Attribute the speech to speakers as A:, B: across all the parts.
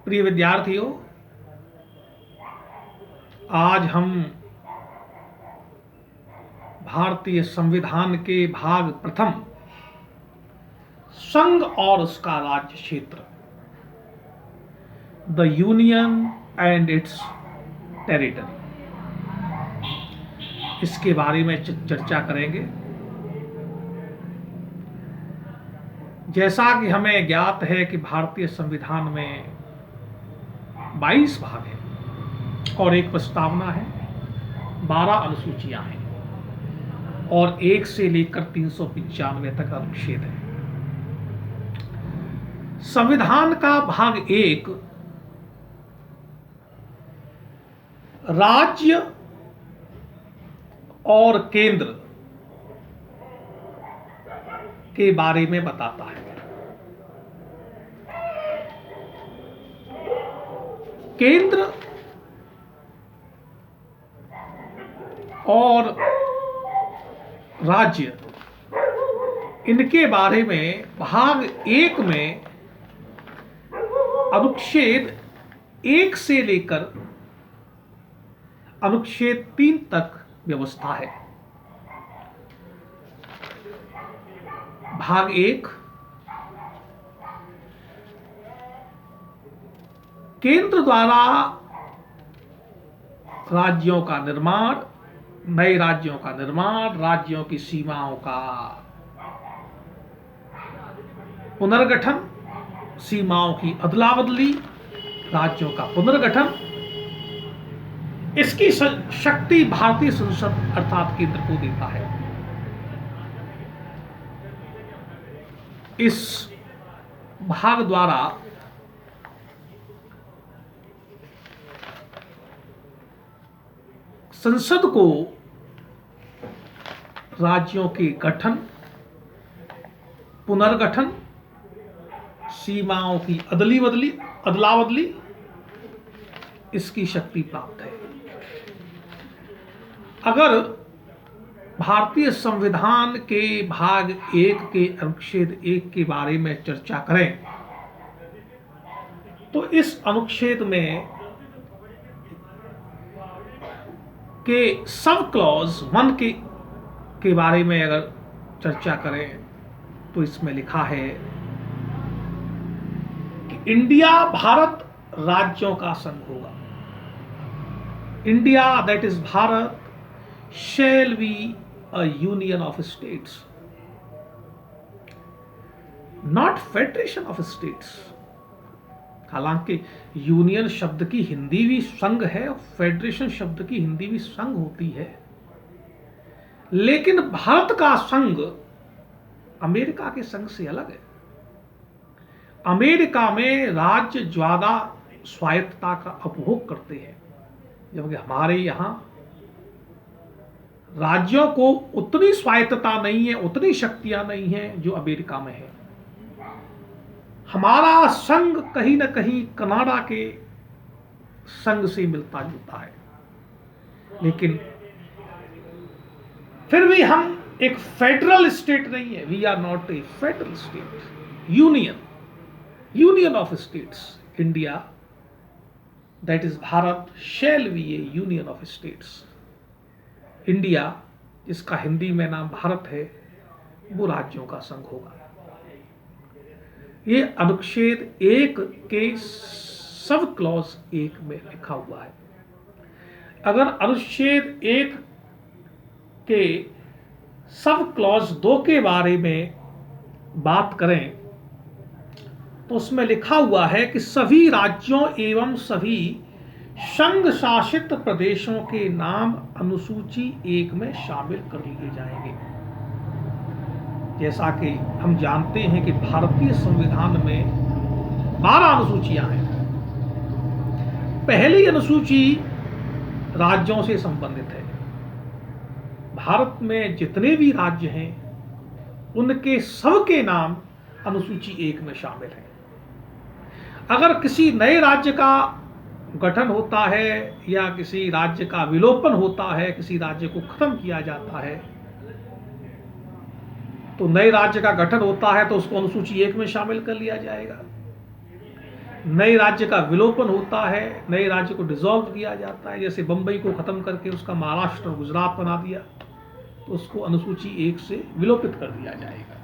A: प्रिय विद्यार्थियों, आज हम भारतीय संविधान के भाग प्रथम संघ और उसका राज्य क्षेत्र, the union and it's territory, इसके बारे में चर्चा करेंगे। जैसा कि हमें ज्ञात है कि भारतीय संविधान में 22 भाग हैं और एक प्रस्तावना है, 12 अनुसूचियां हैं और 1 से लेकर 395 तक अनुच्छेद है। संविधान का भाग 1 राज्य और केंद्र के बारे में बताता है। केंद्र और राज्य, इनके बारे में भाग 1 में अनुच्छेद 1 से लेकर अनुच्छेद 3 तक व्यवस्था है। भाग 1 केंद्र द्वारा राज्यों का निर्माण, नए राज्यों का निर्माण, राज्यों की सीमाओं का पुनर्गठन, सीमाओं की अदला बदली, राज्यों का पुनर्गठन, इसकी शक्ति भारतीय संसद अर्थात केंद्र को देता है। इस भाग द्वारा संसद को राज्यों के गठन, पुनर्गठन, सीमाओं की अदला बदली, इसकी शक्ति प्राप्त है। अगर भारतीय संविधान के भाग 1 के अनुच्छेद 1 के बारे में चर्चा करें तो इस अनुच्छेद में के सब क्लॉज 1 के बारे में अगर चर्चा करें तो इसमें लिखा है कि इंडिया, भारत राज्यों का संघ होगा। India, that is Bharat, shall be a union of states, not federation of states। हालांकि यूनियन शब्द की हिंदी भी संघ है और फेडरेशन शब्द की हिंदी भी संघ होती है, लेकिन भारत का संघ अमेरिका के संघ से अलग है। अमेरिका में राज्य ज्यादा स्वायत्तता का उपभोग करते हैं, जबकि हमारे यहां राज्यों को उतनी स्वायत्तता नहीं है, उतनी शक्तियां नहीं हैं जो अमेरिका में है। हमारा संघ कहीं ना कहीं कनाडा के संघ से मिलता जुलता है, लेकिन फिर भी हम एक फेडरल स्टेट नहीं है। We are not a federal state. Union of states, India, that is Bharat, shall be a union of states. India, जिसका हिंदी में नाम भारत है, वो राज्यों का संघ होगा। ये अनुच्छेद 1 के सब क्लॉज 1 में लिखा हुआ है। अगर अनुच्छेद 1 के सब क्लॉज 2 के बारे में बात करें तो उसमें लिखा हुआ है कि सभी राज्यों एवं सभी संघ शासित प्रदेशों के नाम अनुसूची 1 में शामिल कर लिए जाएंगे। जैसा कि हम जानते हैं कि भारतीय संविधान में 12 अनुसूचियां हैं। पहली अनुसूची राज्यों से संबंधित है। भारत में जितने भी राज्य हैं उनके सबके नाम अनुसूची 1 में शामिल हैं। अगर किसी नए राज्य का गठन होता है या किसी राज्य का विलोपन होता है, किसी राज्य को खत्म किया जाता है, तो नए राज्य का गठन होता है तो उसको अनुसूची 1 में शामिल कर लिया जाएगा। नए राज्य का विलोपन होता है, नए राज्य को डिसॉल्व किया जाता है। जैसे बंबई को खत्म करके उसका महाराष्ट्र और गुजरात बना दिया, तो उसको अनुसूची 1 से विलोपित कर दिया जाएगा।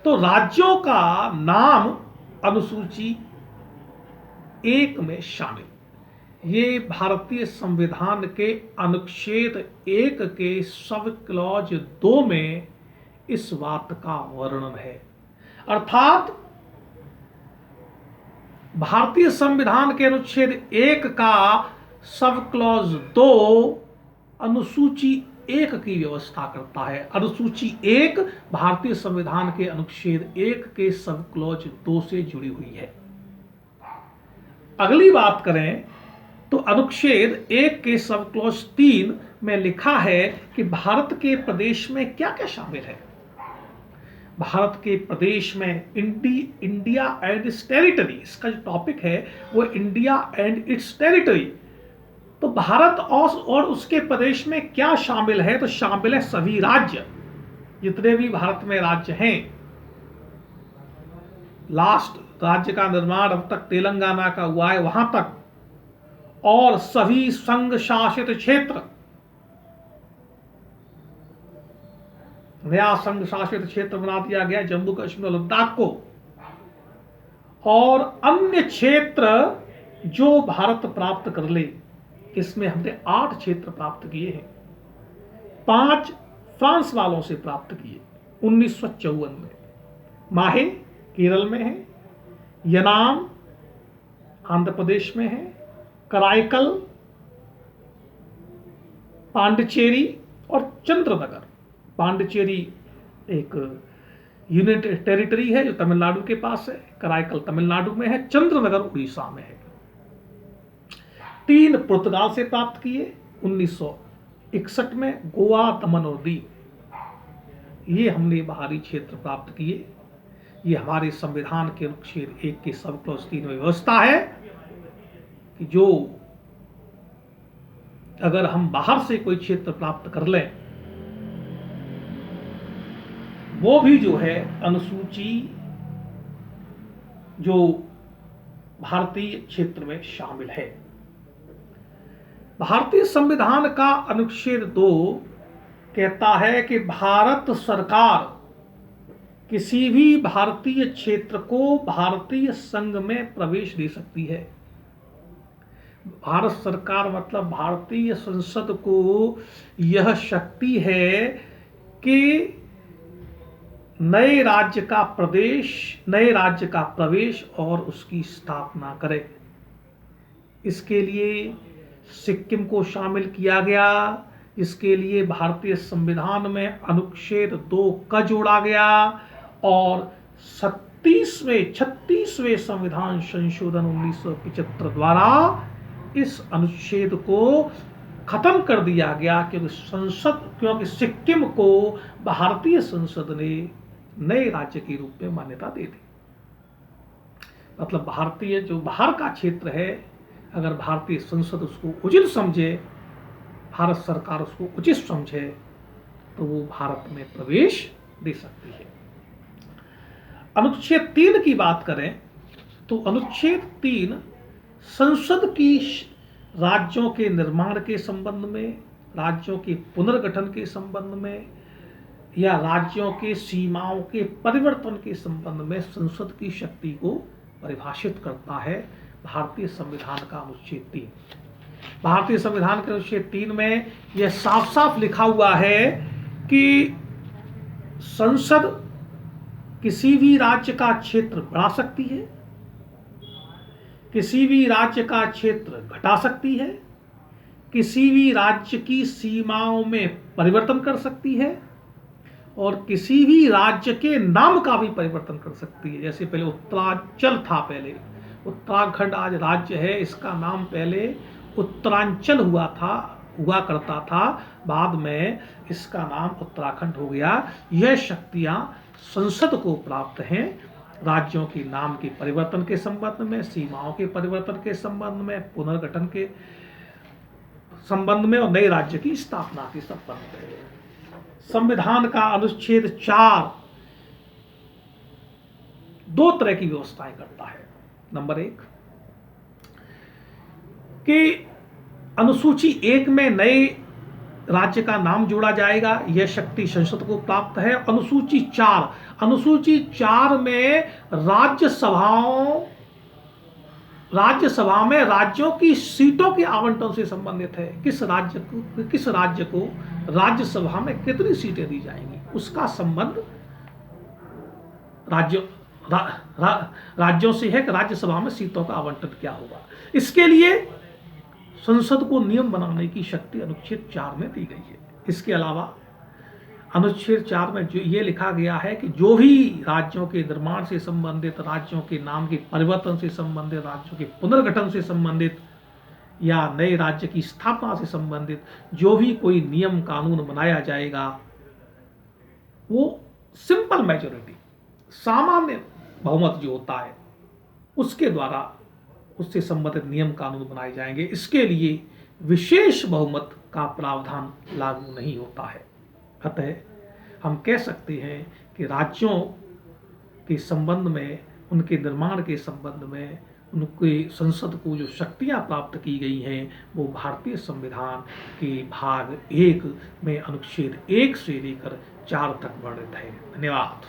A: तो राज्यों का नाम अनुसूची 1 में शामिल। ये भारतीय संविधान के अनुच्छेद 1 के सब क्लॉज 2 में इस बात का वर्णन है। अर्थात भारतीय संविधान के अनुच्छेद 1 का सब क्लॉज 2 अनुसूची 1 की व्यवस्था करता है। अनुसूची 1 भारतीय संविधान के अनुच्छेद 1 के सब क्लॉज 2 से जुड़ी हुई है। अगली बात करें तो अनुच्छेद 1 के सब क्लॉज 3 में लिखा है कि भारत के प्रदेश में क्या क्या शामिल है। भारत के प्रदेश में इंडिया एंड इट्स टेरिटरी, इसका जो टॉपिक है वो इंडिया एंड इट्स टेरिटरी। तो भारत और उसके प्रदेश में क्या शामिल है, तो शामिल है सभी राज्य, जितने भी भारत में राज्य हैं। लास्ट राज्य का निर्माण अब तक तेलंगाना का हुआ है, वहां तक, और सभी संघ शासित क्षेत्र, नया संघ शासित क्षेत्र बना दिया गया जम्मू कश्मीर और लद्दाख को, और अन्य क्षेत्र जो भारत प्राप्त कर ले। इसमें हमने 8 क्षेत्र प्राप्त किए हैं। 5 फ्रांस वालों से प्राप्त किए 1954 में। माहे केरल में है, यनाम आंध्र प्रदेश में है, कराईकल, पांडिचेरी और चंद्रनगर। पांडिचेरी एक यूनिट टेरिटरी है जो तमिलनाडु के पास है, कराईकल तमिलनाडु में है, चंद्रनगर उड़ीसा में है। 3 पुर्तगाल से प्राप्त किए 1961 में, गोवा, दमन और दीव। ये हमने बाहरी क्षेत्र प्राप्त किए। ये हमारे संविधान के अनुच्छेद 1 के सब क्लॉज 3 में व्यवस्था है कि जो अगर हम बाहर से कोई क्षेत्र प्राप्त कर लें, वो भी जो है अनुसूची जो भारतीय क्षेत्र में शामिल है। भारतीय संविधान का अनुच्छेद 2 कहता है कि भारत सरकार किसी भी भारतीय क्षेत्र को भारतीय संघ में प्रवेश दे सकती है। भारत सरकार मतलब भारतीय संसद को यह शक्ति है कि नए राज्य का प्रवेश और उसकी स्थापना करे। इसके लिए सिक्किम को शामिल किया गया, इसके लिए भारतीय संविधान में अनुच्छेद 2 का जोड़ा गया, और 36वें संविधान संशोधन 1975 द्वारा इस अनुच्छेद को खत्म कर दिया गया, क्योंकि सिक्किम को भारतीय संसद ने नए राज्य के रूप में मान्यता दे दी। मतलब भारतीय जो बाहर का क्षेत्र है, अगर भारतीय संसद उसको उचित समझे, भारत सरकार उसको उचित समझे, तो वो भारत में प्रवेश दे सकती है। अनुच्छेद 3 की बात करें तो अनुच्छेद 3 संसद की राज्यों के निर्माण के संबंध में, राज्यों के पुनर्गठन के संबंध में, या राज्यों के सीमाओं के परिवर्तन के संबंध में संसद की शक्ति को परिभाषित करता है भारतीय संविधान का अनुच्छेद 3। भारतीय संविधान के अनुच्छेद 3 में यह साफ साफ लिखा हुआ है कि संसद किसी भी राज्य का क्षेत्र बढ़ा सकती है, किसी भी राज्य का क्षेत्र घटा सकती है, किसी भी राज्य की सीमाओं में परिवर्तन कर सकती है, और किसी भी राज्य के नाम का भी परिवर्तन कर सकती है। जैसे पहले उत्तरांचल था, पहले उत्तराखंड आज राज्य है, इसका नाम पहले उत्तरांचल हुआ करता था, बाद में इसका नाम उत्तराखंड हो गया। यह शक्तियां संसद को प्राप्त हैं राज्यों के नाम के परिवर्तन के संबंध में, सीमाओं के परिवर्तन के संबंध में, पुनर्गठन के संबंध में, और नए राज्य की स्थापना के संबंध में। संविधान का अनुच्छेद 4 2 तरह की व्यवस्थाएं करता है। नंबर 1 कि अनुसूची 1 में नए राज्य का नाम जोड़ा जाएगा, यह शक्ति संसद को प्राप्त है। अनुसूची 4 में राज्यसभा में राज्यों की सीटों के आवंटन से संबंधित है। किस राज्य को राज्यसभा में कितनी सीटें दी जाएंगी, उसका संबंध राज्यों से है कि राज्यसभा में सीटों का आवंटन क्या होगा। इसके लिए संसद को नियम बनाने की शक्ति अनुच्छेद 4 में दी गई है। इसके अलावा अनुच्छेद 4 में जो ये लिखा गया है कि जो भी राज्यों के निर्माण से संबंधित, राज्यों के नाम के परिवर्तन से संबंधित, राज्यों के पुनर्गठन से संबंधित या नए राज्य की स्थापना से संबंधित जो भी कोई नियम कानून बनाया जाएगा, वो सिंपल मेजॉरिटी, सामान्य बहुमत जो होता है उसके द्वारा उससे संबंधित नियम कानून बनाए जाएंगे। इसके लिए विशेष बहुमत का प्रावधान लागू नहीं होता है। अतः हम कह सकते हैं कि राज्यों के संबंध में, उनके निर्माण के संबंध में, उनके संसद को जो शक्तियां प्राप्त की गई हैं वो भारतीय संविधान के भाग 1 में अनुच्छेद 1 से लेकर 4 तक वर्णित है। धन्यवाद।